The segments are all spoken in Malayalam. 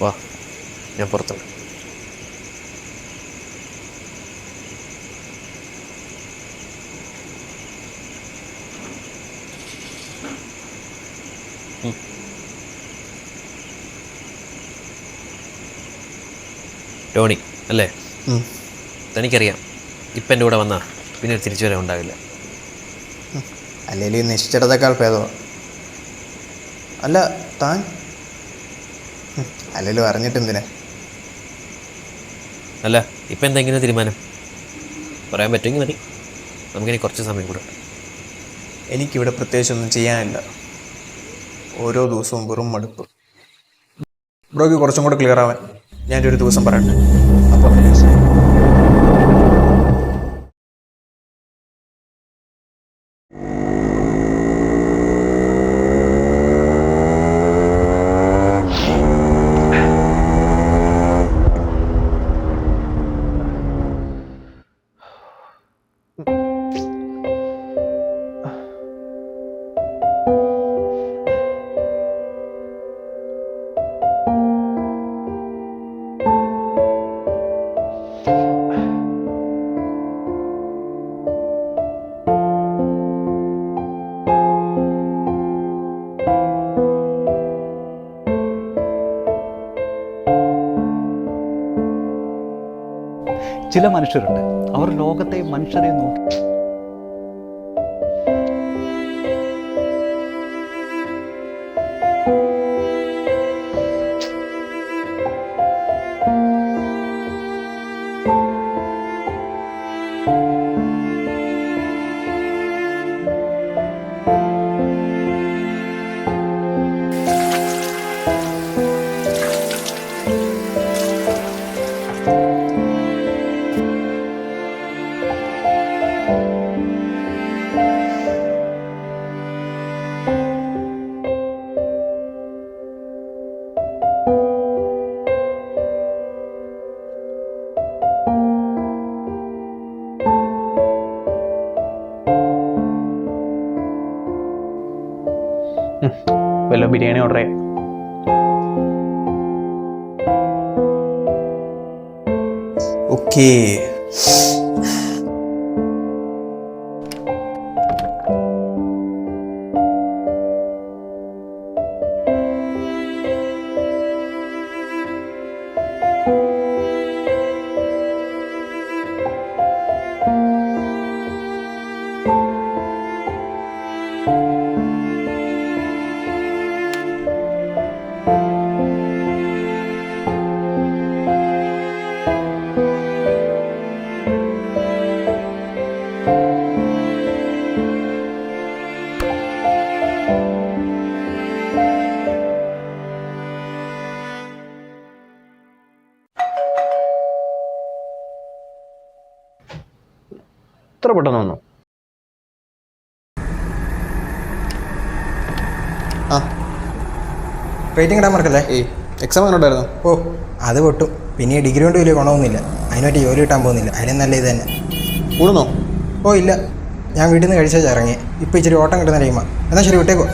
വാ, ഞാൻ പുറത്തുണ്ട്. ടോണി അല്ലേ? തനിക്കറിയാം, ഇപ്പം എൻ്റെ കൂടെ വന്നാൽ പിന്നെ തിരിച്ചു വരാൻ ഉണ്ടാവില്ല. അല്ലെങ്കിൽ നിശ്ചിതത്തെക്കാൾ ഭേദമാണ്. അല്ല താൻ അല്ലെങ്കിലും അറിഞ്ഞിട്ടെന്തിനാ? അല്ല, ഇപ്പം എന്തെങ്കിലും തീരുമാനം പറയാൻ പറ്റുമെങ്കിൽ മതി. നമുക്കിനി കുറച്ച് സമയം കൂടെ ഉണ്ട്. എനിക്കിവിടെ പ്രത്യേകിച്ചൊന്നും ചെയ്യാനില്ല. ഓരോ ദിവസവും വെറും മടുപ്പ്. ബ്രോയ്ക്ക് കുറച്ചും കൂടെ ക്ലിയർ ആവാൻ ഞാനൊരു ഒരു ദിവസം പറയട്ടെ. അപ്പോൾ ചില മനുഷ്യരുണ്ട്, അവർ ലോകത്തെ മനുഷ്യരെ നോക്കി വല്ല ബിരിയാണി ഓർഡർ ചെയ്യാം. ഓക്കേ. ഇത്ര പെട്ടെന്ന് വന്നു? ആ റേറ്റിംഗ് ഇടാൻ മറക്കല്ലേ? എക്സാം എങ്ങനെയുണ്ടായിരുന്നു? ഓ അത് പൊട്ടും. പിന്നെ ഈ ഡിഗ്രി കൊണ്ട് വലിയ ഗുണമൊന്നുമില്ല. അതിനായിട്ട് ജോലി കിട്ടാൻ പോകുന്നില്ല. അതിനും നല്ല ഇത് തന്നെ. കൂടുന്നോ? ഓ ഇല്ല, ഞാൻ വീട്ടിൽ നിന്ന് കഴിച്ചാൽ ഇറങ്ങി. ഇപ്പോൾ ഇച്ചിരി ഓട്ടം കിട്ടുന്ന ടൈമാണ്. എന്നാൽ ശരി, വിട്ടേക്കോ.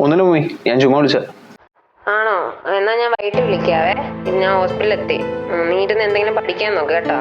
ഒന്നിനും പോയി, ഞാൻ ചുമ്മാ വിളിച്ച. ആണോ? എന്നാ ഞാൻ വൈകിട്ട് വിളിക്കാവേ. ഞാൻ ഹോസ്പിറ്റലിൽ എത്തി. നീ ഇരുന്ന് എന്തെങ്കിലും പഠിക്കാൻ നോക്ക് കേട്ടോ.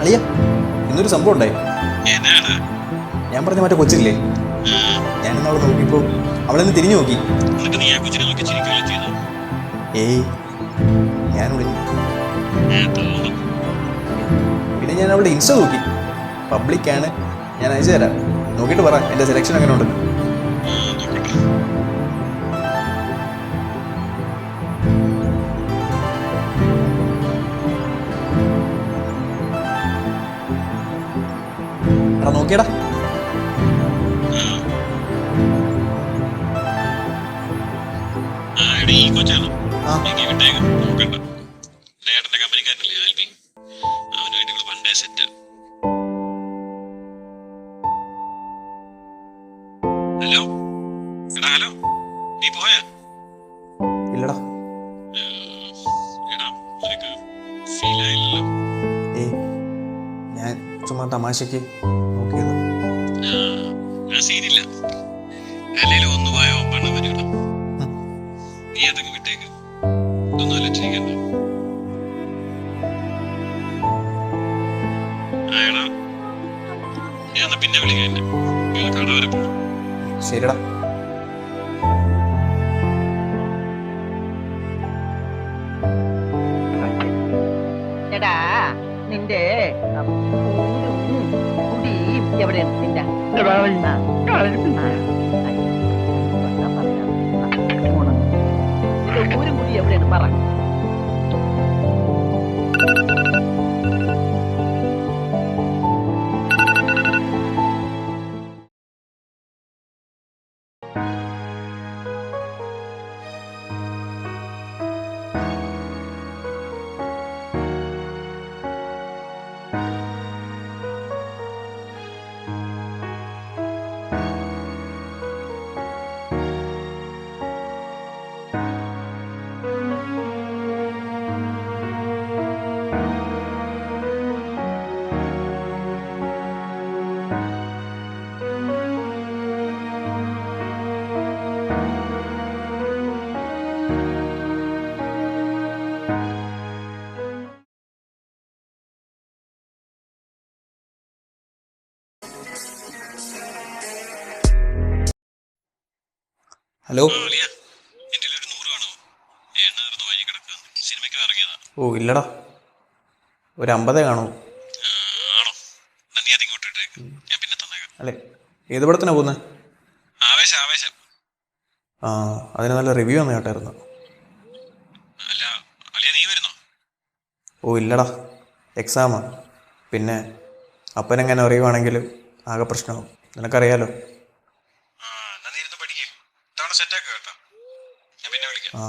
അളിയ, ഇന്നൊരു സംഭവം ഉണ്ടായി. ഞാൻ പറഞ്ഞ മറ്റേ കൊച്ചില്ലേ, ഞാനിന്ന് അവളെ നോക്കിയപ്പോ അവളെന്ന് തിരിഞ്ഞു നോക്കി. ഏയ്, ഞാൻ വിളിഞ്ഞു. പിന്നെ ഞാൻ അവളുടെ ഇൻസ്റ്റ നോക്കി. പബ്ലിക്കാണ്, ഞാൻ അയച്ചു തരാം. നോക്കിയിട്ട് പറ എൻ്റെ സെലക്ഷൻ അങ്ങനെ ഉണ്ടെന്ന്. എടാ നോക്കിയടാ. ഹലോ എടാ, ഹലോ, നീ പോയാ? ഇല്ലടാ. എടാ, നിനക്ക് ഫീൽ ആയില്ലല്ലോ? ഏയ്, ഞാൻ ചുമ്മാ തമാശക്ക് നോക്കിയത്. ആ സീനില്ല. അല്ലേലും ഒന്ന് പോയോ പെണ്ണ് വരൂടാ. നീ അതൊക്കെ വിട്ടേക്ക്, ഇതൊന്നും അലച്ചിരിക്കണ്ട. എടാ, ഞാൻ പിന്നെ വിളിക്കാൻ കട വരെ പോകും. ശരിടാ. എടാ, നിന്റെ കുടിയും എവിടെയാണ് നിന്റെ? നിന്റെ ഊരും കുടി എവിടെയാണ് പറ. ഹലോ. എൻ്റെ ഒരു 100 കാണോ? എണ്ണ വഴി കിടക്കുക. സിനിമയ്ക്ക് ഇറങ്ങിയതാ. ഓ ഇല്ലടാ, ഒരു 50 കാണൂ. ആണോ? നീ അതിങ്ങോട്ട് ഇട്ടേക്ക്, ഞാൻ പിന്നെ തന്നേക്കാം. അല്ലേ, ഏത് പടത്തിനാ പോകുന്നത്? ആവേശം ആവേശം. ആ, അതിന് നല്ല റിവ്യൂ വന്നു കേട്ടായിരുന്നു. അല്ല അളിയ, നീ വരുന്നോ? ഓ ഇല്ലടാ, എക്സാമാ. പിന്നെ അപ്പനെങ്ങനെ അറിയുവാണെങ്കിൽ ആകെ പ്രശ്നമാവും, നിനക്കറിയാലോ. എന്നാ നീ ഇരുന്ന് പഠിക്കും. ഇത്തവണ സെറ്റാക്കുക കേട്ടോ, ഞാൻ പിന്നെ വിളിക്കാം. ആ.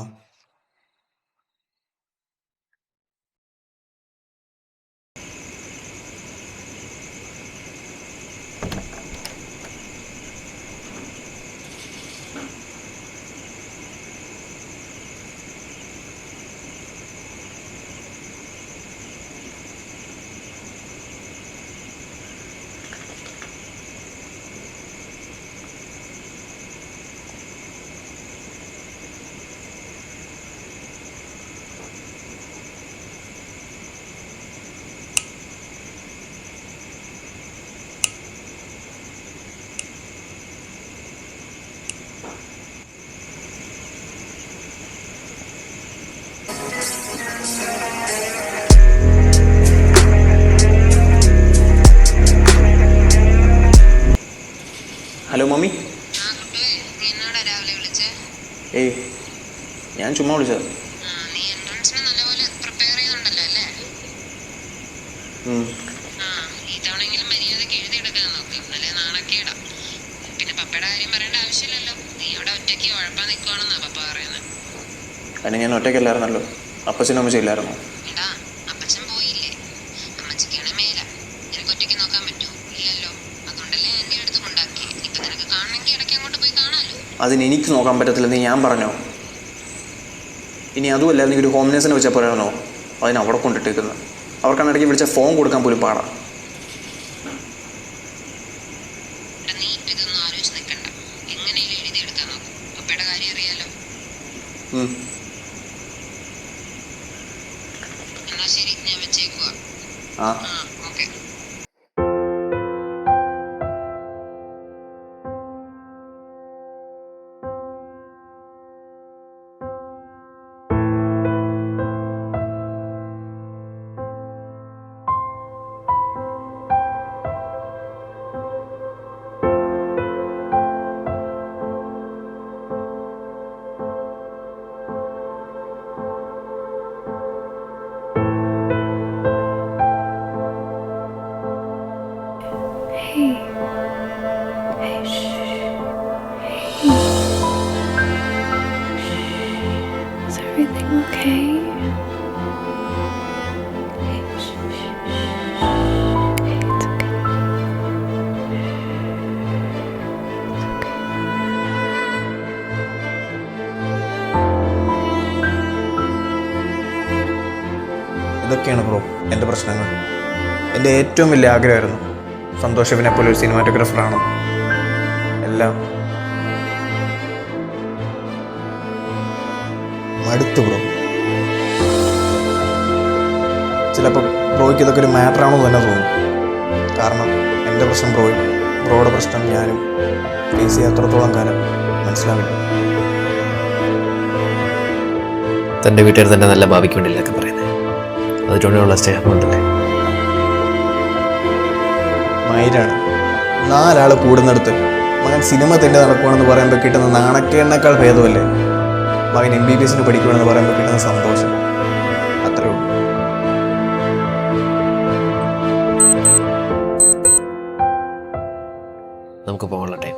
ഏയ് ഞാൻ ചുമ്മാ വിളിച്ചത്. നീ എൻട്രൻസിന് നല്ലപോലെ പ്രിപ്പയർ ചെയ്യുന്നുണ്ടല്ലോ അല്ലേ? ഈ തവണയെങ്കിലും മര്യാദയ്ക്ക് എഴുതിയെടുക്കാൻ നോക്ക്, അല്ലെ നാണക്കേടാ. പിന്നെ പപ്പയുടെ കാര്യം പറയേണ്ട ആവശ്യമില്ലല്ലോ, നീ അവിടെ ഒറ്റയ്ക്ക് ഉഴപ്പാൻ നിൽക്കുവാണെന്നാ പപ്പ പറയുന്നത്. അതിന് ഞാൻ ഒറ്റയ്ക്കല്ലായിരുന്നല്ലോ, അപ്പച്ചനും അമ്മച്ചില്ലായിരുന്നു. എടാ, അപ്പച്ചൻ പോയില്ലേ? അമ്മച്ചിക്കാണ് മേല. നിനക്ക് ഒറ്റയ്ക്ക് നോക്കാൻ പറ്റുമോ? ഇല്ലല്ലോ. അതുകൊണ്ടല്ലേ എൻ്റെ അടുത്ത് കൊണ്ടാക്കി. ഇപ്പൊ നിനക്ക് കാണണമെങ്കിൽ ഇടയ്ക്ക് അങ്ങോട്ട് പോയി കാണാലോ. അതിന് എനിക്ക് നോക്കാൻ പറ്റത്തില്ലെന്ന് ഞാൻ പറഞ്ഞോ? ഇനി അതുമല്ലായിരുന്നെങ്കിൽ ഒരു ഹോം നേഴ്സിനെ വെച്ചാൽ പോരായിരുന്നോ? അതിന് അവിടെ കൊണ്ടിട്ടേക്കുന്നത്. അവർക്കാണ് ഇടയ്ക്ക് വിളിച്ച ഫോൺ കൊടുക്കാൻ പോലും പാടാം. നീ ഇപ്പൊ ഇതൊന്നും ആലോചിച്ച് നിൽക്കണ്ട, എങ്ങനെയും എഴുതിയെടുക്കാൻ നോക്കും. പപ്പയുടെ കാര്യം അറിയാലോ. എന്നാ ശരി, ഞാൻ വെച്ചേക്കുവാ. ആ okay. Hey. Hey, shh. Hey. Shh. Is everything okay? Hey, shh, shh, shh. Hey, it's okay. ഇതൊക്കെയാണ് ബ്രോ എൻ്റെ പ്രശ്നങ്ങൾ. എൻ്റെ ഏറ്റവും വലിയ ആഗ്രഹമായിരുന്നു സന്തോഷവിനെ പോലെ ഒരു സിനിമാറ്റോഗ്രാഫറാണ്. എല്ലാം മടുത്തു ബ്രോ. ചിലപ്പോൾ ബ്രോയ്ക്ക് ഇതൊക്കെ ഒരു മാറ്ററാണോ എന്ന് തന്നെ തോന്നും. കാരണം എൻ്റെ പ്രശ്നം ബ്രോയും, ബ്രോയുടെ പ്രശ്നം ഞാനും ഫേസ് ചെയ്യാത്രത്തോളം കാലം മനസ്സിലാവില്ല. തൻ്റെ വീട്ടുകാർ തന്നെ നല്ല ഭാവിക്ക് വേണ്ടിയില്ലൊക്കെ പറയുന്നത്, അതിനുള്ള സ്നേഹമുണ്ടല്ലേ? മൈരാണ് 4 ആൾ കൂടുന്നിടത്ത് മകൻ സിനിമ തന്നെ നടക്കുവാണെന്ന് പറയുമ്പോൾ കിട്ടുന്ന നാണക്കേടിനേക്കാൾ ഭേദമല്ലേ മകൻ MBBS പഠിക്കുവാണെന്ന് പറയുമ്പോൾ കിട്ടുന്ന സന്തോഷം. അത്രേ ഉള്ളൂ. നമുക്ക് പോകണട്ടെ.